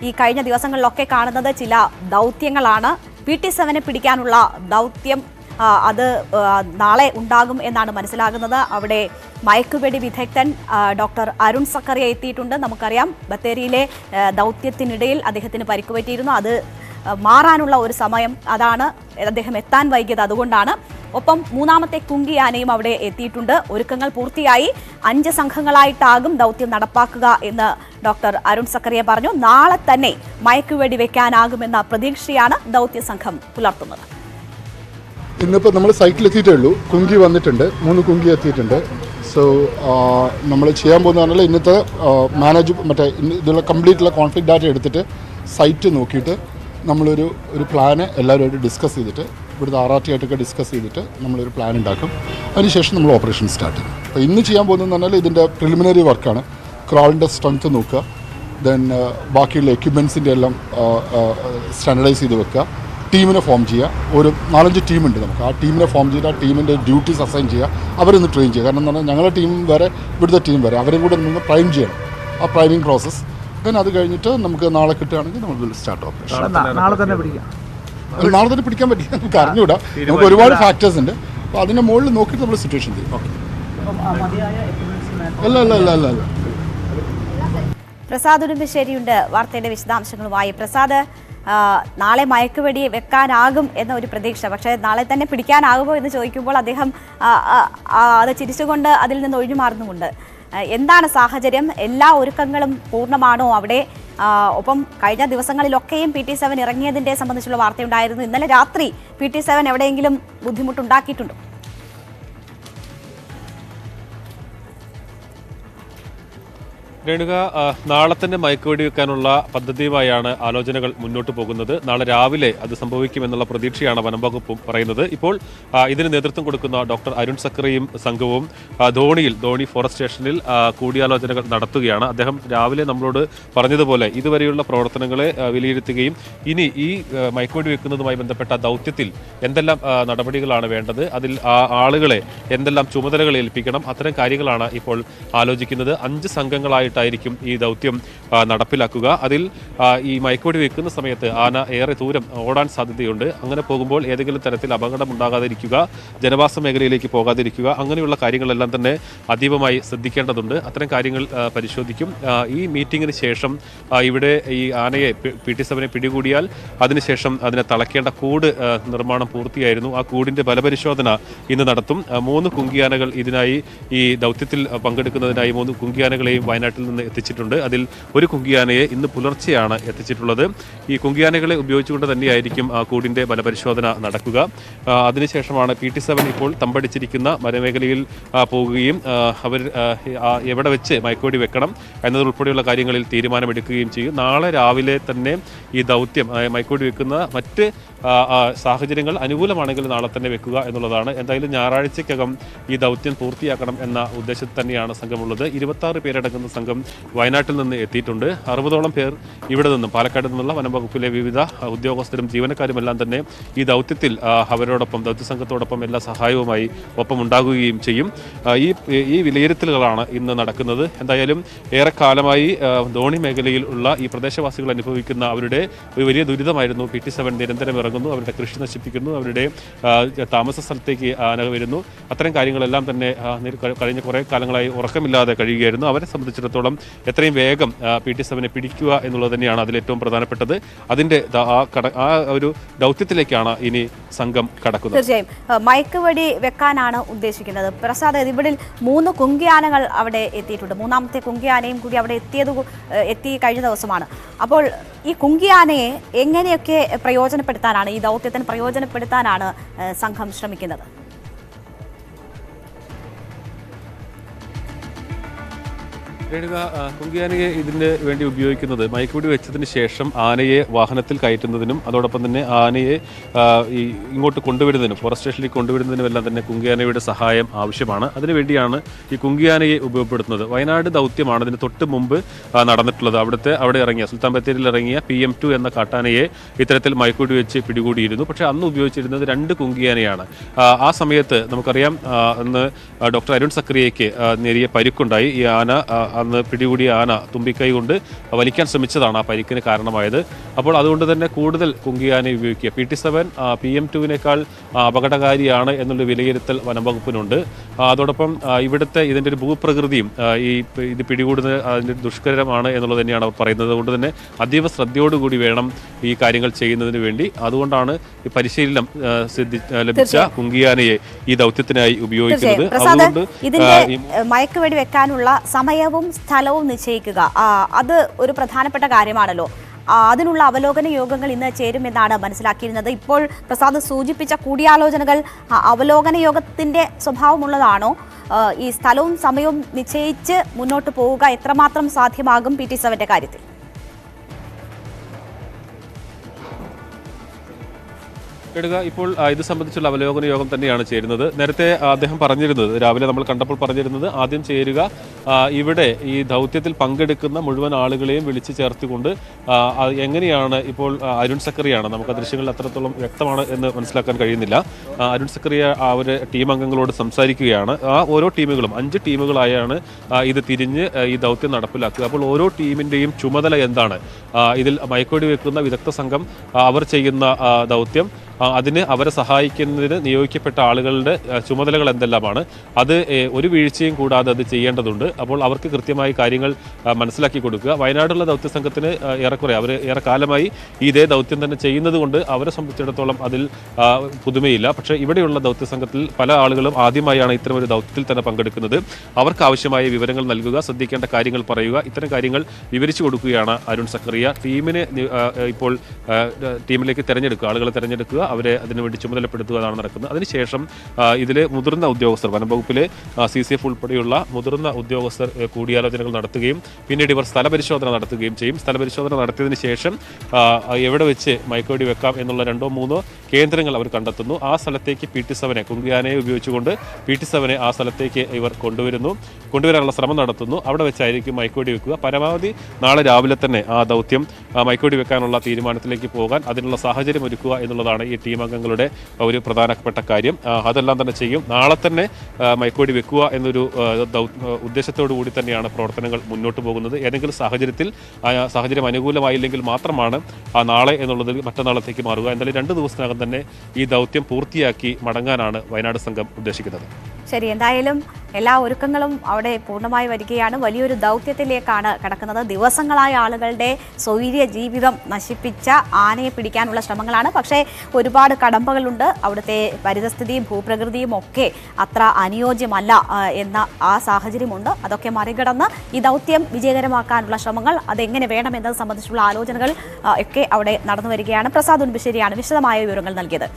ഈ കഴിഞ്ഞ ദിവസങ്ങളിലൊക്കെ കാണുന്നത് ചില ദൗത്യങ്ങളാണ്. PT7 പിടിക്കാനുള്ള ദൗത്യം അത് നാളെ ഉണ്ടാകും എന്നാണ് മനസ്സിലാകുന്നത്. അവിടെ മയക്കുവെടി വിദഗ്ധൻ ഡോക്ടർ അരുൺ സക്കറിയ എത്തിയിട്ടുണ്ട്. നമുക്കറിയാം ബത്തേരിയിലെ ദൗത്യത്തിനിടയിൽ അദ്ദേഹത്തിന് പരിക്കുപറ്റിയിരുന്നു. അത് മാറാനുള്ള ഒരു സമയം, അതാണ് അദ്ദേഹം എത്താൻ വൈകിയത്, അതുകൊണ്ടാണ്. ഒപ്പം മൂന്നാമത്തെ കുങ്കിയാനയും അവിടെ എത്തിയിട്ടുണ്ട്. ഒരുക്കങ്ങൾ പൂർത്തിയായി. 5 സംഘങ്ങളായിട്ടാകും ദൗത്യം നടപ്പാക്കുക എന്ന് ഡോക്ടർ അരുൺ സക്കറിയ പറഞ്ഞു. നാളെ തന്നെ മയക്കുവെടി വെക്കാനാകുമെന്ന പ്രതീക്ഷയാണ് ദൗത്യ സംഘം പുലർത്തുന്നത്. ഇന്നിപ്പോൾ നമ്മൾ സൈറ്റിലെത്തിയിട്ടേ ഉള്ളൂ. കുങ്കി വന്നിട്ടുണ്ട്, 3 കുങ്കി എത്തിയിട്ടുണ്ട്. സോ നമ്മൾ ചെയ്യാൻ പോകുന്ന പറഞ്ഞാൽ ഇന്നത്തെ ഇതിലുള്ള കംപ്ലീറ്റുള്ള കോൺഫ്ലിക്റ്റ് ഡാറ്റ എടുത്തിട്ട് സൈറ്റ് നോക്കിയിട്ട് നമ്മളൊരു പ്ലാന് എല്ലാവരുമായിട്ട് ഡിസ്കസ് ചെയ്തിട്ട്, ഇവിടുത്തെ RRT ആയിട്ടൊക്കെ ഡിസ്കസ് ചെയ്തിട്ട് നമ്മളൊരു പ്ലാൻ ഉണ്ടാക്കും. അതിനുശേഷം നമ്മൾ ഓപ്പറേഷൻ സ്റ്റാർട്ട് ചെയ്യും. അപ്പോൾ ഇന്ന് ചെയ്യാൻ പോകുന്നതെന്ന് പറഞ്ഞാൽ ഇതിൻ്റെ പ്രിലിമിനറി വർക്കാണ്. ക്രൗഡിൻ്റെ സ്ട്രെങ്ത്ത് നോക്കുക, ദെൻ ബാക്കിയുള്ള എക്യുപ്മെൻസിൻ്റെ എല്ലാം സ്റ്റാൻഡർഡൈസ് ചെയ്ത് വെക്കുക, ടീമിനെ ഫോം ചെയ്യുക. ഒരു 4-5 ടീമുണ്ട് നമുക്ക്. ആ ടീമിനെ ഫോം ചെയ്ത് ആ ടീമിൻ്റെ ഡ്യൂട്ടീസ് അസൈൻ ചെയ്യുക, അവരൊന്ന് ട്രെയിൻ ചെയ്യുക. കാരണം എന്ന് പറഞ്ഞാൽ ഞങ്ങളുടെ ടീം വേറെ, ഇവിടുത്തെ ടീം വേറെ, അവരെയും കൂടെ നമ്മൾ പ്രൈം ചെയ്യണം. ആ പ്രൈമിങ് പ്രോസസ്സ് ദെൻ അത് കഴിഞ്ഞിട്ട് നമുക്ക് നാളെ കിട്ടുകയാണെങ്കിൽ നമ്മൾ സ്റ്റാർട്ട് ഓപ്പറേഷൻ. നാളെ തന്നെ പിടിക്കാം. നാളെ തന്നെ പിടിക്കാൻ പറ്റില്ല, നമുക്ക് അറിഞ്ഞുകൂടാ. നമുക്ക് ഒരുപാട് ഫാക്ടേഴ്സ് ഉണ്ട്. അപ്പോൾ അതിൻ്റെ മുകളിൽ നോക്കിയിട്ട് നമ്മൾ സിറ്റുവേഷൻ ചെയ്യും. ഓക്കെ. അല്ല. പ്രസാദ് ഉടുമ്പശ്ശേരിയുണ്ട് വാർത്തയുടെ വിശദാംശങ്ങളുമായി. പ്രസാദ്, നാളെ മയക്കുവെടി വെക്കാനാകും എന്ന ഒരു പ്രതീക്ഷ, പക്ഷേ നാളെ തന്നെ പിടിക്കാനാകുമോ എന്ന് ചോദിക്കുമ്പോൾ അദ്ദേഹം അത് ചിരിച്ചുകൊണ്ട് അതിൽ നിന്ന് ഒഴിഞ്ഞു മാറുന്നുമുണ്ട്. എന്താണ് സാഹചര്യം? എല്ലാ ഒരുക്കങ്ങളും പൂർണ്ണമാണോ അവിടെ? ഒപ്പം കഴിഞ്ഞ ദിവസങ്ങളിലൊക്കെയും PT7 ഇറങ്ങിയതിൻ്റെ സംബന്ധിച്ചുള്ള വാർത്തയുണ്ടായിരുന്നു. ഇന്നലെ രാത്രി PT7 എവിടെയെങ്കിലും ബുദ്ധിമുട്ടുണ്ടാക്കിയിട്ടുണ്ടോ? രേണുക, നാളെ തന്നെ മയക്കുവെടി വെക്കാനുള്ള പദ്ധതിയുമായാണ് ആലോചനകൾ മുന്നോട്ട് പോകുന്നത്. നാളെ രാവിലെ അത് സംഭവിക്കുമെന്നുള്ള പ്രതീക്ഷയാണ് വനം വകുപ്പും പറയുന്നത്. ഇപ്പോൾ ഇതിന് നേതൃത്വം കൊടുക്കുന്ന ഡോക്ടർ അരുൺ സക്കറിയും സംഘവും ധോണി ഫോറസ്റ്റ് സ്റ്റേഷനിൽ കൂടിയാലോചനകൾ നടത്തുകയാണ്. അദ്ദേഹം രാവിലെ നമ്മളോട് പറഞ്ഞതുപോലെ ഇതുവരെയുള്ള പ്രവർത്തനങ്ങളെ വിലയിരുത്തുകയും ഇനി ഈ മയക്കുവെടി വെക്കുന്നതുമായി ബന്ധപ്പെട്ട ദൗത്യത്തിൽ എന്തെല്ലാം നടപടികളാണ് വേണ്ടത്, അതിൽ ആളുകളെ എന്തെല്ലാം ചുമതലകൾ ഏൽപ്പിക്കണം, അത്തരം കാര്യങ്ങളാണ് ഇപ്പോൾ ആലോചിക്കുന്നത്. 5 സംഘങ്ങളായിട്ട് ായിരിക്കും ഈ ദൗത്യം നടപ്പിലാക്കുക. അതിൽ ഈ മയക്കുവെടി വെക്കുന്ന സമയത്ത് ആന ഏറെ ദൂരം ഓടാൻ സാധ്യതയുണ്ട്. അങ്ങനെ പോകുമ്പോൾ ഏതെങ്കിലും തരത്തിൽ അപകടം ഉണ്ടാകാതിരിക്കുക, ജനവാസ മേഖലയിലേക്ക് പോകാതിരിക്കുക, അങ്ങനെയുള്ള കാര്യങ്ങളെല്ലാം തന്നെ അതീവമായി ശ്രദ്ധിക്കേണ്ടതുണ്ട്. അത്തരം കാര്യങ്ങൾ പരിശോധിക്കും. ഈ മീറ്റിങ്ങിന് ശേഷം ഇവിടെ ഈ ആനയെ PT7 പിടികൂടിയാൽ അതിനുശേഷം അതിനെ തളയ്ക്കേണ്ട കൂട് നിർമ്മാണം പൂർത്തിയായിരുന്നു. ആ കൂടിന്റെ ബലപരിശോധന ഇന്ന് നടത്തും. 3 കുങ്കിയാനകൾ ഇതിനായി ഈ ദൗത്യത്തിൽ പങ്കെടുക്കുന്നതിനായി 3 കുങ്കിയാനകളെയും വയനാട്ടിൽ നിന്ന് എത്തിച്ചിട്ടുണ്ട്. അതിൽ ഒരു കുങ്കിയാനയെ ഇന്ന് പുലർച്ചെയാണ് എത്തിച്ചിട്ടുള്ളത്. ഈ കുങ്കിയാനകളെ ഉപയോഗിച്ചുകൊണ്ട് തന്നെയായിരിക്കും കൂടിന്റെ ബലപരിശോധന നടക്കുക. അതിനുശേഷമാണ് PT7 ഇപ്പോൾ തമ്പടിച്ചിരിക്കുന്ന മരമേഖലയിൽ പോവുകയും അവർ എവിടെ വെച്ച് മയക്കുവെടി വെക്കണം എന്നതുൾപ്പെടെയുള്ള കാര്യങ്ങളിൽ തീരുമാനമെടുക്കുകയും ചെയ്യും. നാളെ രാവിലെ തന്നെ ഈ ദൗത്യം മയക്കുവെടി വെക്കുന്ന മറ്റ് സാഹചര്യങ്ങൾ അനുകൂലമാണെങ്കിൽ നാളെ തന്നെ വെക്കുക എന്നുള്ളതാണ്. എന്തായാലും ഞായറാഴ്ചക്കകം ഈ ദൗത്യം പൂർത്തിയാക്കണം എന്ന ഉദ്ദേശത്തിൽ തന്നെയാണ് സംഘമുള്ളത്. 26 പേരടങ്ങുന്ന സംഘം വയനാട്ടിൽ നിന്ന് എത്തിയിട്ടുണ്ട്. 60ഓളം പേർ ഇവിടെ നിന്നും പാലക്കാട് നിന്നുള്ള വനം വകുപ്പിലെ വിവിധ ഉദ്യോഗസ്ഥരും ജീവനക്കാരും എല്ലാം തന്നെ ഈ ദൗത്യത്തിൽ അവരോടൊപ്പം ദൗത്യസംഘത്തോടൊപ്പം എല്ലാ സഹായവുമായി ഒപ്പം ഉണ്ടാകുകയും ചെയ്യും. ഈ വിലയിരുത്തലുകളാണ് ഇന്ന് നടക്കുന്നത്. എന്തായാലും ഏറെക്കാലമായി ധോണി മേഖലയിൽ ഉള്ള ഈ പ്രദേശവാസികൾ അനുഭവിക്കുന്ന അവരുടെ ഒരു വലിയ ദുരിതമായിരുന്നു. PT7 നിരന്തരം ഇറങ്ങുന്നു, അവരുടെ കൃഷി നശിപ്പിക്കുന്നു, അവരുടെ താമസ സ്ഥലത്തേക്ക് ആന വരുന്നു. അത്തരം കാര്യങ്ങളെല്ലാം തന്നെ കഴിഞ്ഞ കുറേ കാലങ്ങളായി ഉറക്കമില്ലാതെ കഴിയുകയായിരുന്നു. അവരെ സംബന്ധിച്ചിടത്തോളം എത്രയും വേഗം PT7 പിടിക്കുക എന്നുള്ളത് തന്നെയാണ് അതിലേറ്റവും പ്രധാനപ്പെട്ടത്. അതിൻ്റെ ആ ഒരു ദൗത്യത്തിലേക്കാണ് ഇനി സംഘം കടക്കുന്നത്. തീർച്ചയായും മയക്കുവെടി വെക്കാനാണ് ഉദ്ദേശിക്കുന്നത്. പ്രസാദ്, ഇവിടെ 3 കുങ്കിയാനകൾ അവിടെ എത്തിയിട്ടുണ്ട്. 3ാമത്തെ കുങ്കിയാനയും കൂടി അവിടെ എത്തി കഴിഞ്ഞ ദിവസമാണ്. അപ്പോൾ ഈ കുങ്കിയാനയെ എങ്ങനെയൊക്കെ പ്രയോജനപ്പെടുത്താനാണ്, ഈ ദൗത്യത്തിന് പ്രയോജനപ്പെടുത്താനാണ് സംഘം ശ്രമിക്കുന്നത്? രേണുക, കുങ്കിയാനയെ ഇതിന് വേണ്ടി ഉപയോഗിക്കുന്നത് മയക്കുവെടി വെച്ചതിന് ശേഷം ആനയെ വാഹനത്തിൽ കയറ്റുന്നതിനും അതോടൊപ്പം തന്നെ ആനയെ ഇങ്ങോട്ട് കൊണ്ടുവരുന്നതിനും ഫോറസ്റ്റ് സ്റ്റേഷനിലേക്ക് കൊണ്ടുവരുന്നതിനും എല്ലാം തന്നെ കുങ്കിയാനയുടെ സഹായം ആവശ്യമാണ്. അതിനുവേണ്ടിയാണ് ഈ കുങ്കിയാനയെ ഉപയോഗപ്പെടുത്തുന്നത്. വയനാട് ദൗത്യമാണ് അതിന് തൊട്ട് മുമ്പ് നടന്നിട്ടുള്ളത്. അവിടെ ഇറങ്ങിയ സുൽത്താൻ ബത്തേരിയിൽ ഇറങ്ങിയ PM2 എന്ന കാട്ടാനയെ ഇത്തരത്തിൽ മയക്കുവെടി വെച്ച് പിടികൂടിയിരുന്നു. പക്ഷേ അന്ന് ഉപയോഗിച്ചിരുന്നത് 2 കുങ്കിയാനയാണ്. ആ സമയത്ത് നമുക്കറിയാം, അന്ന് ഡോക്ടർ അരുൺ സക്രിയയ്ക്ക് നേരിയ പരിക്കുണ്ടായി. ഈ ആന അന്ന് പിടികൂടിയ ആന തുമ്പിക്കൈ കൊണ്ട് വലിക്കാൻ ശ്രമിച്ചതാണ് ആ പരിക്കിന് കാരണമായത്. അപ്പോൾ അതുകൊണ്ട് തന്നെ കൂടുതൽ കുങ്കിയാനയെ ഉപയോഗിക്കുക PT-7 PM2വിനേക്കാൾ അപകടകാരിയാണ് എന്നുള്ള വിലയിരുത്തൽ വനംവകുപ്പിനുണ്ട്. അതോടൊപ്പം ഇവിടുത്തെ ഇതിൻ്റെ ഒരു ഭൂപ്രകൃതിയും ഇത് പിടികൂടുന്നത് അതിൻ്റെ ദുഷ്കരമാണ് എന്നുള്ളത് തന്നെയാണ് അവർ പറയുന്നത്. അതുകൊണ്ട് തന്നെ അതീവ ശ്രദ്ധയോടുകൂടി വേണം ഈ കാര്യങ്ങൾ ചെയ്യുന്നതിന് വേണ്ടി. അതുകൊണ്ടാണ് ഈ പരിശീലനം ലഭിച്ച കുങ്കിയാനയെ ഈ ദൗത്യത്തിനായി ഉപയോഗിക്കുന്നത്. അതുകൊണ്ട് ഇതിന്റെ മയക്കുവെടി വെക്കാനുള്ള സമയവും സ്ഥലവും നിശ്ചയിക്കുക അത് ഒരു പ്രധാനപ്പെട്ട കാര്യമാണല്ലോ. അതിനുള്ള അവലോകന യോഗങ്ങൾ ഇന്ന് ചേരുമെന്നാണ് മനസ്സിലാക്കിയിരുന്നത്. ഇപ്പോൾ പ്രസാദ് സൂചിപ്പിച്ച കൂടിയാലോചനകൾ അവലോകന യോഗത്തിന്റെ സ്വഭാവമുള്ളതാണോ? ഈ സ്ഥലവും സമയവും നിശ്ചയിച്ച് മുന്നോട്ട് പോവുക എത്രമാത്രം സാധ്യമാകും PT-7ന്റെ കാര്യത്തിൽ? ഇപ്പോൾ ഇത് സംബന്ധിച്ചുള്ള അവലോകന യോഗം തന്നെയാണ് ചേരുന്നത്. നേരത്തെ അദ്ദേഹം പറഞ്ഞിരുന്നത്, രാവിലെ നമ്മൾ കണ്ടപ്പോൾ പറഞ്ഞിരുന്നത്, ആദ്യം ചേരുക ഇവിടെ ഈ ദൗത്യത്തിൽ പങ്കെടുക്കുന്ന മുഴുവൻ ആളുകളെയും വിളിച്ചു ചേർത്തുകൊണ്ട് എങ്ങനെയാണ് ഇപ്പോൾ അരുൺ സക്കറിയാണ്, നമുക്ക് ആ ദൃശ്യങ്ങളിൽ അത്രത്തോളം വ്യക്തമാണ് എന്ന് മനസ്സിലാക്കാൻ കഴിയുന്നില്ല. അരുൺ സക്കറിയ അവർ ടീം അംഗങ്ങളോട് സംസാരിക്കുകയാണ്. ആ ഓരോ ടീമുകളും 5 ടീമുകളായാണ് ഇത് തിരിഞ്ഞ് ഈ ദൗത്യം നടപ്പിലാക്കുക. അപ്പോൾ ഓരോ ടീമിൻ്റെയും ചുമതല എന്താണ്, ഇതിൽ മയക്കുവെടി വെക്കുന്ന വിദഗ്ധ സംഘം അവർ ചെയ്യുന്ന ദൗത്യം, അതിന് അവരെ സഹായിക്കുന്നതിന് നിയോഗിക്കപ്പെട്ട ആളുകളുടെ ചുമതലകൾ എന്തെല്ലാമാണ്, അത് ഒരു വീഴ്ചയും കൂടാതെ അത് ചെയ്യേണ്ടതുണ്ട്. അപ്പോൾ അവർക്ക് കൃത്യമായി കാര്യങ്ങൾ മനസ്സിലാക്കി കൊടുക്കുക. വയനാടുള്ള ദൗത്യ സംഘത്തിന് അവർ ഏറെ കാലമായി ഇതേ ദൗത്യം തന്നെ ചെയ്യുന്നത് കൊണ്ട് അവരെ സംബന്ധിച്ചിടത്തോളം അതിൽ പുതുമയില്ല. പക്ഷേ ഇവിടെയുള്ള ദൗത്യ സംഘത്തിൽ പല ആളുകളും ആദ്യമായാണ് ഇത്തരമൊരു ദൗത്യത്തിൽ തന്നെ പങ്കെടുക്കുന്നത്. അവർക്ക് ആവശ്യമായ വിവരങ്ങൾ നൽകുക, ശ്രദ്ധിക്കേണ്ട കാര്യങ്ങൾ പറയുക, ഇത്തരം കാര്യങ്ങൾ വിവരിച്ചു കൊടുക്കുകയാണ് അരുൺ സക്കറിയ. ടീമിനെ ഇപ്പോൾ ടീമിലേക്ക് തിരഞ്ഞെടുക്കുക, ആളുകളെ തിരഞ്ഞെടുക്കുക, അവരെ അതിനുവേണ്ടി ചുമതലപ്പെടുത്തുക എന്നാണ് നടക്കുന്നത്. അതിനുശേഷം ഇതിലെ മുതിർന്ന ഉദ്യോഗസ്ഥർ, വനംവകുപ്പിലെ CCF ഉൾപ്പെടെയുള്ള മുതിർന്ന ഉദ്യോഗസ്ഥർ കൂടിയാലോചനകൾ നടത്തുകയും പിന്നീട് ഇവർ സ്ഥലപരിശോധന നടത്തുകയും ചെയ്യും. സ്ഥലപരിശോധന നടത്തിയതിന് ശേഷം എവിടെ വെച്ച് മയക്കുവെടി വെക്കാം എന്നുള്ള 2-3 കേന്ദ്രങ്ങൾ അവർ കണ്ടെത്തുന്നു. ആ സ്ഥലത്തേക്ക് PT-7 കുങ്കിയാനയെ ഉപയോഗിച്ചുകൊണ്ട് PT-7 ആ സ്ഥലത്തേക്ക് ഇവർ കൊണ്ടുവരാനുള്ള ശ്രമം നടത്തുന്നു. അവിടെ വെച്ചായിരിക്കും മയക്കുവെടി വെക്കുക. പരമാവധി നാളെ രാവിലെ തന്നെ ആ ദൗത്യം മയക്കുവെടി വെക്കാനുള്ള തീരുമാനത്തിലേക്ക് പോകാൻ അതിനുള്ള സാഹചര്യം ഒരുക്കുക എന്നുള്ളതാണ് ഈ ടീം അംഗങ്ങളുടെ ഒരു പ്രധാനപ്പെട്ട കാര്യം. അതെല്ലാം തന്നെ ചെയ്യും. നാളെ തന്നെ മയക്കുവെടി വെക്കുക എന്നൊരു ഉദ്ദേശത്തോടു കൂടി തന്നെയാണ് പ്രവർത്തനങ്ങൾ മുന്നോട്ട് പോകുന്നത്. ഏതെങ്കിലും സാഹചര്യം അനുകൂലമായില്ലെങ്കിൽ മാത്രമാണ് ആ നാളെ എന്നുള്ളത് മറ്റന്നാളത്തേക്ക് മാറുക. എന്തായാലും 2 ദിവസത്തിനകം തന്നെ ഈ ദൗത്യം പൂർത്തിയാക്കി മടങ്ങാനാണ് വയനാട് സംഘം ഉദ്ദേശിക്കുന്നത്. ശരി, എന്തായാലും എല്ലാ ഒരുക്കങ്ങളും അവിടെ പൂർണ്ണമായി വരികയാണ്. വലിയൊരു ദൗത്യത്തിലേക്കാണ് കടക്കുന്നത്. ദിവസങ്ങളായ ആളുകളുടെ സ്വൈര്യ ജീവിതം നശിപ്പിച്ച ആനയെ പിടിക്കാനുള്ള ശ്രമങ്ങളാണ്. പക്ഷേ ഒരുപാട് കടമ്പകളുണ്ട്. അവിടുത്തെ പരിതസ്ഥിതിയും ഭൂപ്രകൃതിയും ഒക്കെ അത്ര അനുയോജ്യമല്ല എന്ന ആ സാഹചര്യമുണ്ട്. അതൊക്കെ മറികടന്ന് ഈ ദൗത്യം വിജയകരമാക്കാനുള്ള ശ്രമങ്ങൾ അതെങ്ങനെ വേണമെന്നത് സംബന്ധിച്ചുള്ള ആലോചനകൾ ഒക്കെ അവിടെ നടന്നു വരികയാണ്. പ്രസാദ് ഉൻബശ്ശേരിയാണ് വിശദമായ വിവരങ്ങൾ നൽകിയത്.